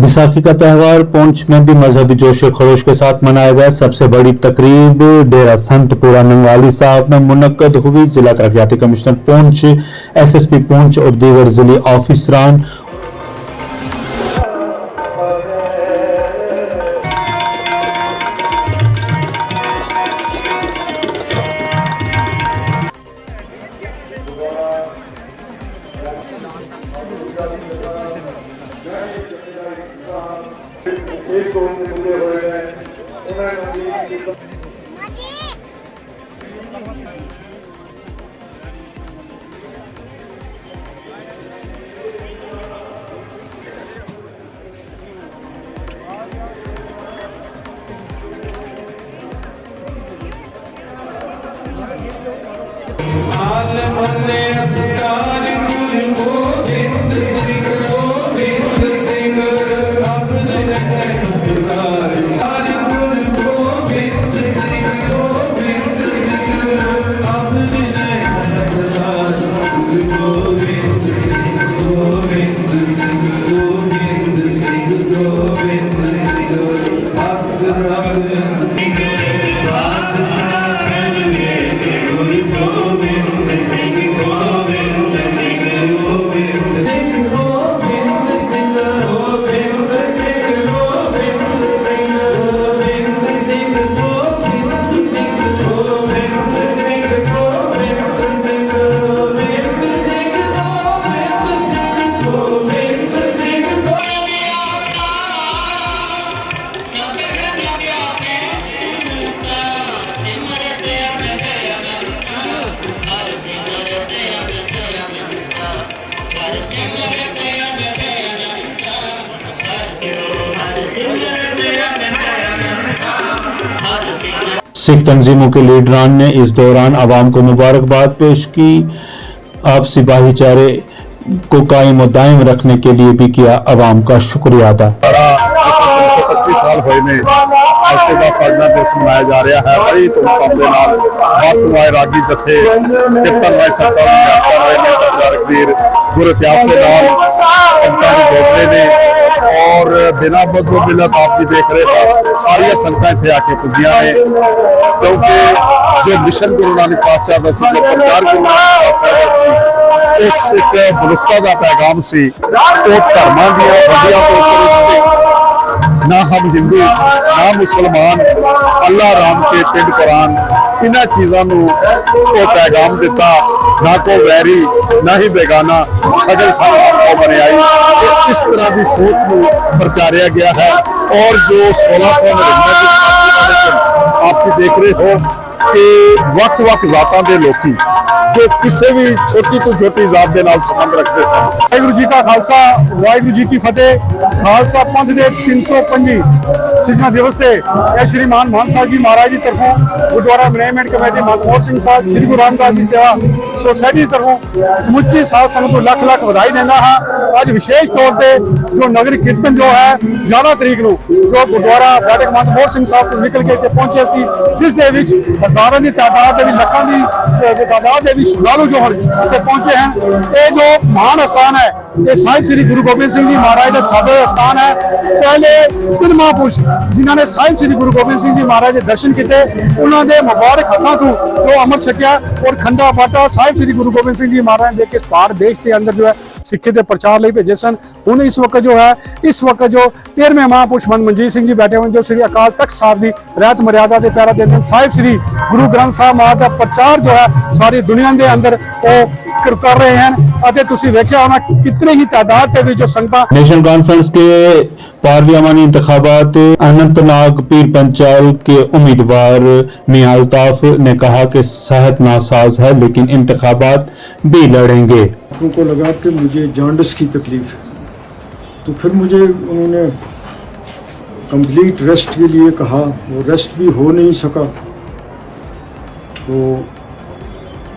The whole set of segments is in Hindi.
बैसाखी का त्यौहार पुंछ में भी मजहबी जोश खरोश के साथ मनाया गया। सबसे बड़ी तकरीब डेरा संतपुरा नंगाली साहब में मुनक्कद हुई। जिला तरक्याती कमिश्नर पुंछ, SSP पुंछ और दीगर जिले ऑफिसरान सिख तंजीमों के लीडरान ने इस दौरान आवाम को मुबारकबाद पेश की। आपसी भाईचारे को कायम और दायम रखने के लिए भी किया आवाम का शुक्रिया अदा। 25 साल होए ने अरसे का साजना दिवस मनाया जा रहा है। बड़ी धूमधाम के नाल बाथुआए रागी जथे कीर्तन वाले संतां दी यात्रा रहे ने, प्रचारक वीर गुर इतिहास के नाल संतां नूं जोड़ रहे ने और बिना मजहब मिलत आप जी देख रहे हो सारिया संगतां इत्थे आके पुजियां ने, क्योंकि जो मिशन गुरु नानक पातशाह दा सी, जो प्रचार गुरु नानक पातशाह दा सी, उस एक मनुखता दा पैगाम सी। वो धर्मां दियां वड्डियां तो उत्ते ना हम हिंदू ना मुसलमान, अल्लाह राम के पिंड कुरान, इन्हां चीज़ां नूं वो पैगाम दिता। ना को वैरी ना ही बेगाना, सगल साथ बने आई। इस तरह की सोच को प्रचारिया गया है। और जो 1699 आप देख रहे हो कि वक-वक जातां दे लोकी जो किसी भी छोटी तो छोटी जात के नाल संबंध रखते सन। वाहिगुरू जी का खालसा, वाहिगुरू जी की फतेह। खालसा पंथ के 325 सिजना दिवस से श्री मान साहब जी महाराज की तरफों गुरुद्वारा मैनेजमेंट कमेटी मनमोहन सिंह साहब, श्री गुरु रामदास जी सेवा सोसायटी की तरफों समुची साध संगत को लख लख बधाई देना हाँ। अज विशेष तौर पर जो नगर कीर्तन जो है 11 तरीक को जो गुरुद्वारा फाटक मनमोहन सिंह साहब को निकल के पहुंचे सी, जिस हजारों की तादाद लखों की तादाद श्रद्धालु जो पहुंचे हैं। ये जो महान स्थान है ये साहिब श्री गुरु गोबिंद सिंह जी महाराज का छाबे स्थान है। पहले 3 महापुरुष जिन्होंने साहिब श्री गुरु गोबिंद सिंह जी महाराज के दर्शन किए, उन्होंने मुबारक हाथों तो जो अमृत छकिया और खंडा बाटा साहिब श्री गुरु गोबिंद सिंह जी महाराज ने देख के भारत देश के अंदर जो है सिक्खे के प्रचार लिए भेजे सन। हूँ इस वक्त जो है इस वक्त जो 13वें महापुरुष मनजीत सिंह जी बैठे हुए जो श्री अकाल तख्त साहब की रहत मर्यादा के प्यारा देते हैं। साहिब श्री गुरु ग्रंथ साहब महाराज का प्रचार जो है सारी दुनिया के अंदर वो कर रहे हैं। तुसी देखिया होना कितने ही तादाद में जो संगत नेशनल कॉन्फ्रेंस के पार्लियामानी इंतखाबात अनंतनाग पीर पंचाल के उम्मीदवार मियां अल्ताफ ने कहा कि सेहत नासाज है लेकिन इंतखाबात भी लड़ेंगे। उनको लगा कि मुझे जॉन्डिस की तकलीफ है, तो फिर मुझे उन्होंने कंप्लीट रेस्ट के लिए कहा। वो रेस्ट भी हो नहीं सका, तो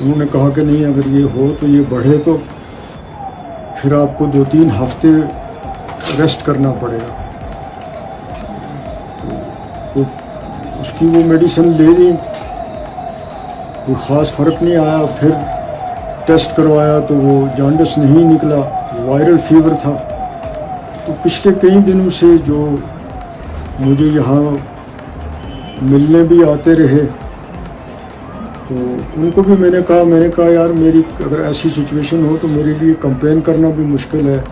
उन्होंने कहा कि नहीं अगर ये हो तो ये बढ़े तो फिर आपको 2-3 हफ्ते रेस्ट करना पड़ेगा। तो उसकी वो मेडिसिन ले ली, कोई ख़ास फ़र्क नहीं आया। फिर टेस्ट करवाया तो वो जॉन्डिस नहीं निकला, वायरल फीवर था। तो पिछले कई दिनों से जो मुझे यहाँ मिलने भी आते रहे, तो उनको भी मैंने कहा यार मेरी अगर ऐसी सिचुएशन हो तो मेरे लिए कैंपेन करना भी मुश्किल है,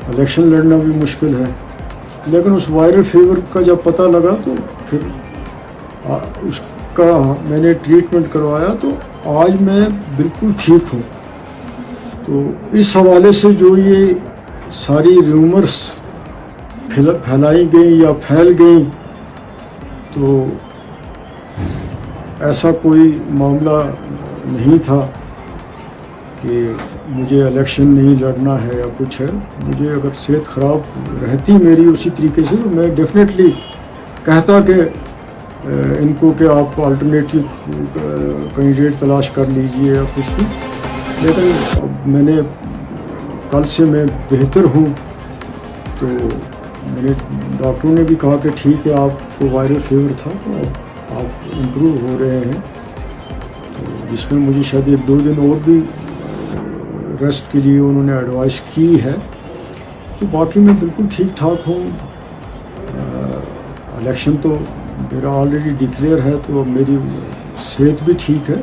इलेक्शन लड़ना भी मुश्किल है। लेकिन उस वायरल फीवर का जब पता लगा तो फिर उसका मैंने ट्रीटमेंट करवाया, तो आज मैं बिल्कुल ठीक हूँ। तो इस हवाले से जो ये सारी रूमर्स फैलाई गई या फैल गई, तो ऐसा कोई मामला नहीं था कि मुझे इलेक्शन नहीं लड़ना है या कुछ है। मुझे अगर सेहत ख़राब रहती मेरी उसी तरीके से, तो मैं डेफिनेटली कहता कि इनको कि आप अल्टरनेटिव कैंडिडेट तलाश कर लीजिए या कुछ भी। लेकिन अब मैंने कल से मैं बेहतर हूँ, तो मैंने डॉक्टरों ने भी कहा कि ठीक है आपको वायरल फीवर था तो आप इम्प्रूव हो रहे हैं, तो जिसमें मुझे शायद 1-2 दिन और भी रेस्ट के लिए उन्होंने एडवाइस की है। तो बाकी मैं बिल्कुल ठीक ठाक हूँ। इलेक्शन तो मेरा ऑलरेडी डिक्लेयर है, तो मेरी सेहत भी ठीक है,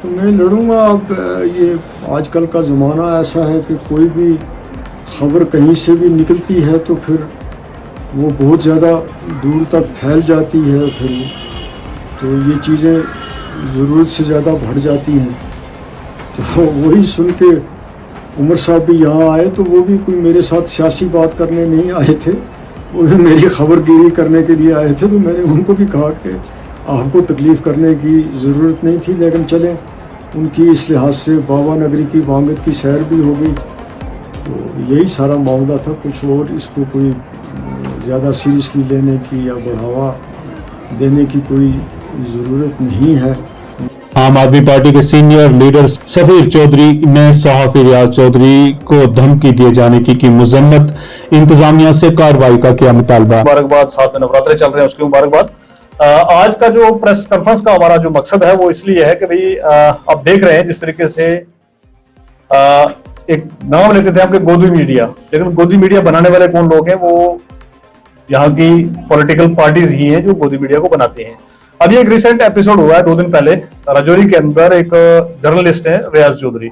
तो मैं लड़ूंगा। अब ये आजकल का ज़माना ऐसा है कि कोई भी खबर कहीं से भी निकलती है तो फिर वो बहुत ज़्यादा दूर तक फैल जाती है, फिर तो ये चीज़ें ज़रूरत से ज़्यादा बढ़ जाती हैं। तो वही सुन के उमर साहब भी यहाँ आए, तो वो भी कोई मेरे साथ सियासी बात करने नहीं आए थे, वो भी मेरी खबरगिरी करने के लिए आए थे। तो मैंने उनको भी कहा कि आपको तकलीफ़ करने की ज़रूरत नहीं थी, लेकिन चलें उनकी इस लिहाज से बाबा नगरी की वांगत की सैर भी हो गई। तो यही सारा मामला था, कुछ और इसको कोई ज़्यादा सीरियसली लेने की या बढ़ावा देने की कोई ज़रूरत नहीं है। आम आदमी पार्टी के सीनियर लीडर सफीर चौधरी ने सहाफी रियाज चौधरी को धमकी दिए जाने की मजम्मत, इंतजामिया से कार्रवाई का किया मुतालबा। मुबारकबाद, साथ में नवरात्रे चल रहे हैं उसकी मुबारकबाद। आज का जो प्रेस कॉन्फ्रेंस का हमारा जो मकसद है वो इसलिए है कि भाई आप देख रहे हैं जिस तरीके से एक नाम लेते थे आपके गोदी मीडिया, लेकिन गोदी मीडिया बनाने वाले कौन लोग हैं? वो यहाँ की पॉलिटिकल पार्टीज ही हैं जो गोदी मीडिया को बनाती हैं। अभी एक रिसेंट एपिसोड हुआ है 2 दिन पहले, राजौरी के अंदर एक जर्नलिस्ट है रियाज चौधरी,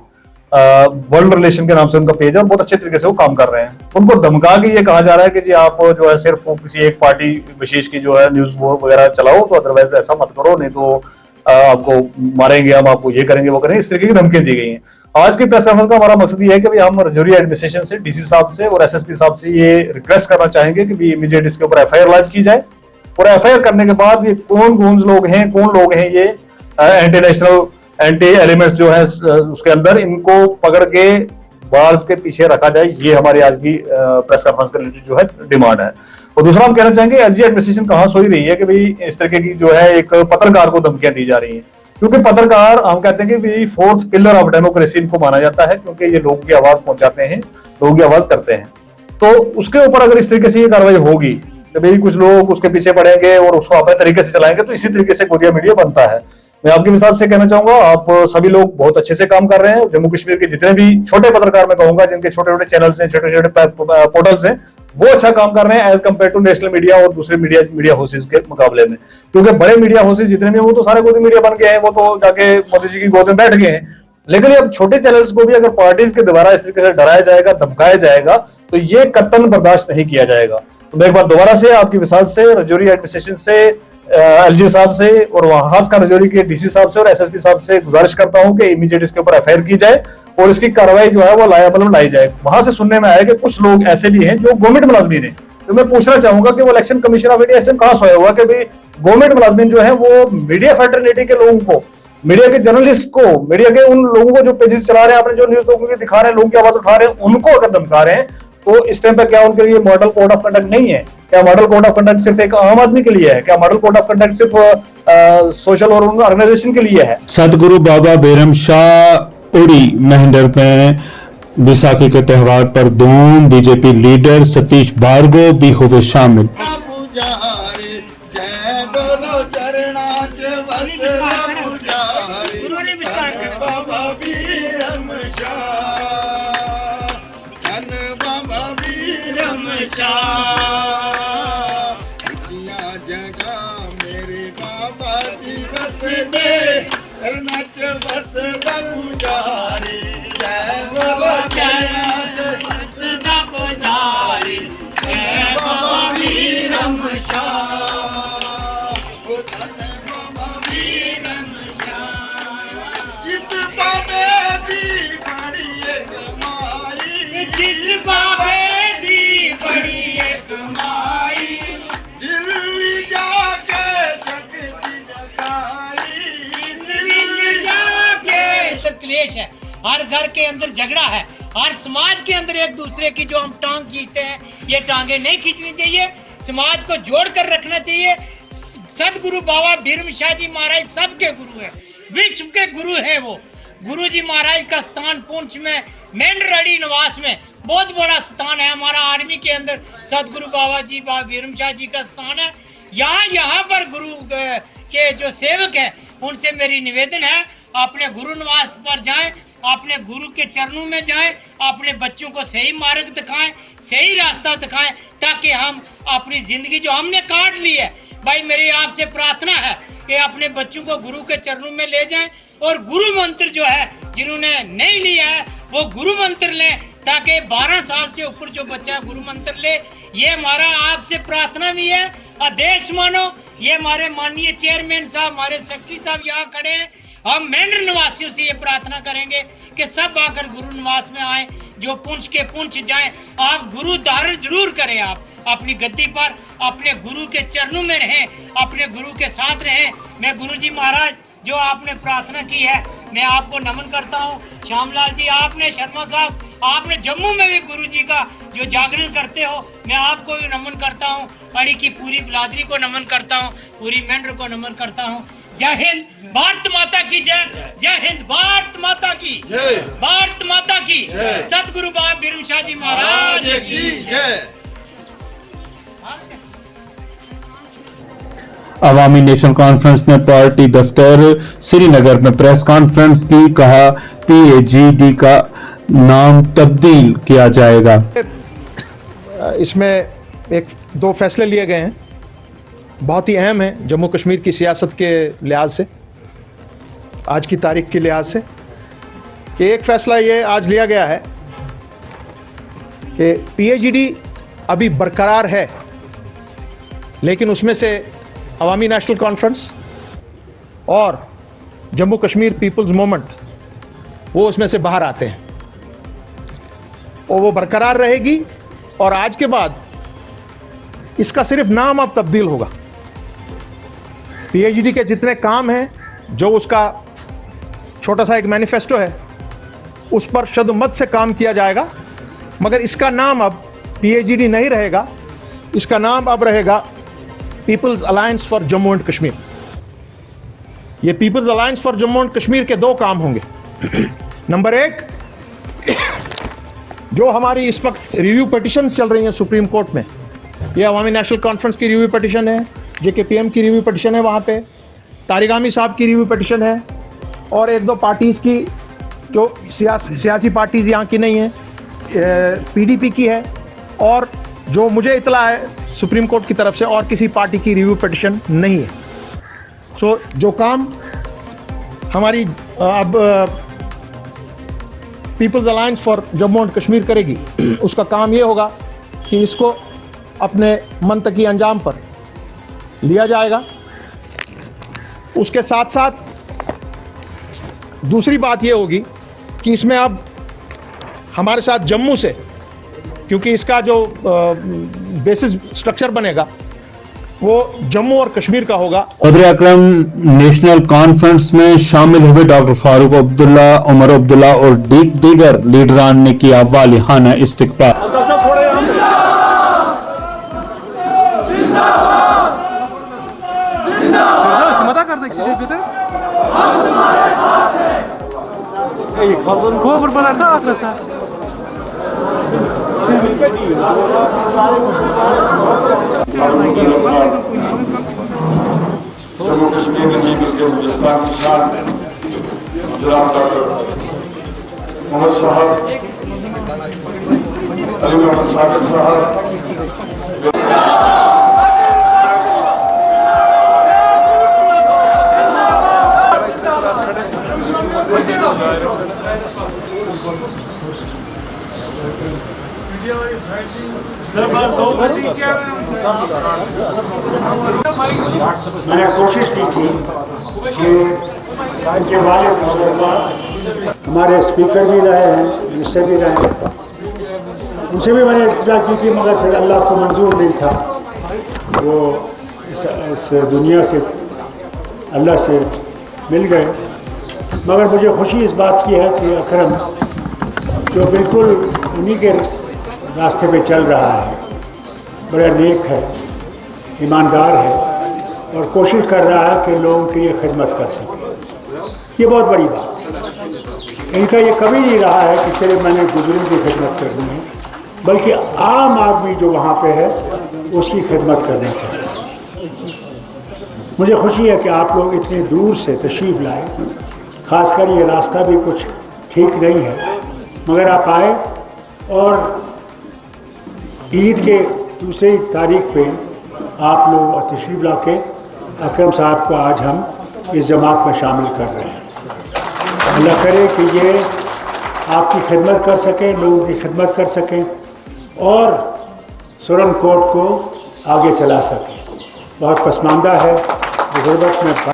वर्ल्ड रिलेशन के नाम से उनका पेज है और बहुत अच्छे तरीके से वो काम कर रहे हैं। उनको धमका के ये कहा जा रहा है कि जी आप जो है सिर्फ किसी एक पार्टी विशेष की जो है न्यूज वगैरह चलाओ, तो अदरवाइज ऐसा मत करो, नहीं तो आपको मारेंगे, हम आपको ये करेंगे वो करेंगे, इस तरीके की धमकियां दी गई हैं। आज की प्रेस कॉन्फ्रेंस का हमारा मकसद ये है कि हम राजौरी एडमिनिस्ट्रेशन से, डीसी साहब से और एसएसपी साहब से ये रिक्वेस्ट करना चाहेंगे कि इमीडिएट इसके ऊपर एफआईआर लॉन्च की जाए, और एफआईआर करने के बाद ये कौन लोग हैं ये एंटी नेशनल एंटी एलिमेंट्स जो है उसके अंदर, इनको पकड़ के बार्स के पीछे रखा जाए। ये हमारी आज की प्रेस कॉन्फ्रेंस के रिलेटेड जो है डिमांड है। और दूसरा हम कहना चाहेंगे एलजी एडमिनिस्ट्रेशन कहां सोई रही है कि भाई इस तरीके की जो है एक पत्रकार को धमकियां दी जा रही हैं, क्योंकि पत्रकार हम कहते हैं कि फोर्थ पिलर ऑफ डेमोक्रेसी इनको माना जाता है, क्योंकि ये लोगों की आवाज पहुंचाते हैं, लोगों की आवाज करते हैं। तो उसके ऊपर अगर इस तरीके से ये कार्रवाई होगी तो भाई कुछ लोग उसके पीछे पड़ेंगे और उसको अपने तरीके से चलाएंगे, तो इसी तरीके से गोदिया मीडिया बनता है। मैं आपके मिसाल से कहना चाहूंगा, आप सभी लोग बहुत अच्छे से काम कर रहे हैं। जम्मू कश्मीर के जितने भी छोटे पत्रकार मैं कहूंगा, जिनके छोटे छोटे चैनल्स हैं, छोटे छोटे पोर्टल्स हैं, वो अच्छा काम कर रहे हैं as compared to national media और दूसरे मीडिया हाउसेज के मुकाबले में। क्योंकि बड़े मीडिया हाउसेज जितने भी वो तो सारे गोदी मीडिया बन गए हैं, वो तो जाके मोदी जी की गोद में बैठ गए हैं। लेकिन अब छोटे चैनल्स को भी अगर पार्टीज के द्वारा इस तरीके से डराया जाएगा, धमकाया जाएगा, तो ये कतई बर्दाश्त नहीं किया जाएगा। तो मैं एक बार दोबारा से आपकी विसाल से, राजौरी एडमिनिस्ट्रेशन से, एलजी साहब से और खासकर राजौरी के डीसी साहब से और एसएसपी साहब से गुजारिश करता हूं कि इमीडिएट इसके ऊपर एफआईआर की जाए और इसकी कार्रवाई जो है वो लायबल में लाई जाए। वहां से सुनने में आया कि कुछ लोग ऐसे भी हैं जो गवर्नमेंट मुलाजमीन है। तो मैं पूछना चाहूंगा कि वो इलेक्शन कमीशन ऑफ इंडिया इस टाइम कहां सोया हुआ कि भाई गवर्नमेंट मुलाजमीन जो है वो मीडिया फैटर्निटी के लोगों को, मीडिया के जर्नलिस्ट को, मीडिया के उन लोगों को जो पेजेस चला रहे हैं, आपने जो न्यूज लोगों की दिखा रहे हैं, लोगों की आवाज उठा रहे हैं, उनको अगर धमका रहे हैं, तो इस टाइम पर क्या उनके लिए मॉडल कोड ऑफ कंडक्ट नहीं है? क्या मॉडल कोड ऑफ कंडक्ट सिर्फ एक आम आदमी के लिए है? क्या मॉडल कोड ऑफ कंडक्ट सिर्फ सोशल और ऑर्गेनाइजेशन के लिए है? सदगुरु बाबा बेरम शाह उड़ी महंडर में विसाखी के त्योहार पर धूम, बीजेपी लीडर सतीश भार्गव भी हुए शामिल। जगह मेरे बाबा जी बस दे नच बस गुजारे जय बाबा बस पुजारी जय बाबा वीरम शाह बाबा वीरम शाह इस बाबे दी बड़ी कमाई जिस बाबे दी बड़ी कमाई दिल्ली जाके शक्ति जगाई दिल्ली जाके क्लेश है, हर घर के अंदर झगड़ा है, हर समाज के अंदर एक दूसरे की जो हम टांग खींचते हैं, ये टांगे नहीं खींचनी चाहिए। समाज को जोड़ कर रखना चाहिए। सदगुरु बाबा भीरम शाह जी महाराज सबके गुरु है, विश्व के गुरु है। वो गुरु जी महाराज का स्थान पुंछ में मेंढरड़ी निवास में बहुत बड़ा स्थान है। हमारा आर्मी के अंदर सदगुरु बाबा जी बाबा भीरम शाह जी का स्थान है। यहाँ पर गुरु के जो सेवक है उनसे मेरी निवेदन है, अपने गुरु निवास पर जाएं, अपने गुरु के चरणों में जाएं, अपने बच्चों को सही मार्ग दिखाएं, सही रास्ता दिखाएं, ताकि हम अपनी जिंदगी जो हमने काट ली है, भाई मेरी आपसे प्रार्थना है कि अपने बच्चों को गुरु के चरणों में ले जाएं और गुरु मंत्र जो है जिन्होंने नहीं लिया है वो गुरु मंत्र लें, ताकि 12 साल से ऊपर जो बच्चा गुरु मंत्र ले। ये हमारा आपसे प्रार्थना भी है। आदेश मानो। ये हमारे माननीय चेयरमैन साहब, हमारे सेक्रेटरी साहब यहाँ खड़े हैं। हम मेंढर निवासियों से ये प्रार्थना करेंगे कि सब आकर गुरु निवास में आए, जो पुंछ के पुंछ जाएं। आप गुरु धारण जरूर करें, आप अपनी गद्दी पर अपने गुरु के चरणों में रहें, अपने गुरु के साथ रहें। मैं गुरु जी महाराज जो आपने प्रार्थना की है मैं आपको नमन करता हूँ। श्यामलाल जी, आपने शर्मा साहब, आपने जम्मू में भी गुरु जी का जो जागरण करते हो, मैं आपको भी नमन करता हूँ। अड़ी की पूरी बिरादरी को नमन करता हूँ, पूरी मेंढर को नमन करता हूँ। जय हिंद, भारत माता की जय। जय हिंद, भारत माता की जय। भारत माता की सदगुरु बाबा भीरम शाह जी महाराज की जय। अवामी नेशनल कॉन्फ्रेंस ने पार्टी दफ्तर श्रीनगर में प्रेस कॉन्फ्रेंस की, कहा पीएजीडी का नाम तब्दील किया जाएगा। इसमें दो फैसले लिए गए हैं, बहुत ही अहम है जम्मू कश्मीर की सियासत के लिहाज से, आज की तारीख के लिहाज से। कि एक फ़ैसला ये आज लिया गया है कि पीएजीडी अभी बरकरार है, लेकिन उसमें से अवामी नेशनल कॉन्फ्रेंस और जम्मू कश्मीर पीपल्स मूवमेंट वो उसमें से बाहर आते हैं और वो बरकरार रहेगी। और आज के बाद इसका सिर्फ नाम अब तब्दील होगा। पीएजीडी के जितने काम हैं, जो उसका छोटा सा एक मैनिफेस्टो है, उस पर शद्दमत से काम किया जाएगा, मगर इसका नाम अब पीएजीडी नहीं रहेगा। इसका नाम अब रहेगा People's alliance for Jammu and Kashmir. ये People's alliance for Jammu and Kashmir के दो काम होंगे। नंबर एक, जो हमारी इस वक्त रिव्यू पिटिशन चल रही हैं सुप्रीम कोर्ट में, ये अवामी नेशनल कॉन्फ्रेंस की रिव्यू पिटिशन है, जेकेपीएम की रिव्यू पिटिशन है, वहाँ पे तारिगामी साहब की रिव्यू पिटिशन है, और एक दो पार्टीज़ की जो सियासी पार्टीज़ यहाँ की नहीं हैं, पीडीपी की है, और जो मुझे इतला है सुप्रीम कोर्ट की तरफ से और किसी पार्टी की रिव्यू पिटिशन नहीं है। सो जो काम हमारी अब people's alliance for Jammu and Kashmir करेगी, उसका काम ये होगा कि इसको अपने मंतकी अंजाम पर लिया जाएगा। उसके साथ साथ दूसरी बात ये होगी कि इसमें अब हमारे साथ जम्मू से, क्योंकि इसका जो बेसिस स्ट्रक्चर बनेगा वो जम्मू और कश्मीर का होगा। सदर अकरम नेशनल कॉन्फ्रेंस में शामिल हुए डॉक्टर फारूक अब्दुल्ला, उमर अब्दुल्ला और दीगर लीडरान ने किया वालिहाना इस्तकबाल। जम्मू कश्मीर के हिंदुस्तान की शान है, जनाब डॉक्टर मोहम्मद साहब, अली मोहम्मद साकिब साहब, मैंने कोशिश की थी कि इनके वालिद हमारे स्पीकर भी रहे हैं, मिनिस्टर भी रहे हैं, उनसे भी मैंने इल्तिजा की थी, मगर फिर अल्लाह को मंजूर नहीं था। वो इस दुनिया से अल्लाह से मिल गए। मगर मुझे खुशी इस बात की है कि अकरम जो बिल्कुल उन्हीं के रास्ते पे चल रहा है, बड़ा नेक है, ईमानदार है और कोशिश कर रहा है कि लोगों की ये खिदमत कर सके। ये बहुत बड़ी बात है। इनका ये कभी नहीं रहा है कि सिर्फ मैंने बुजुर्गों की खिदमत करनी है, बल्कि आम आदमी जो वहाँ पे है उसकी खिदमत करनी चाहिए। मुझे खुशी है कि आप लोग इतनी दूर से तशरीफ़ लाए, ख़ासकर ये रास्ता भी कुछ ठीक नहीं है, मगर आप आए और ईद के दूसरी तारीख पे आप लोग तशरीफ़ ला के अकरम साहब को आज हम इस जमात में शामिल कर रहे हैं। अल्लाह करे कि ये आपकी खिदमत कर सकें, लोगों की खिदमत कर सकें और सुरन कोट को आगे चला सकें। बहुत पसमानदा है, गुरबत में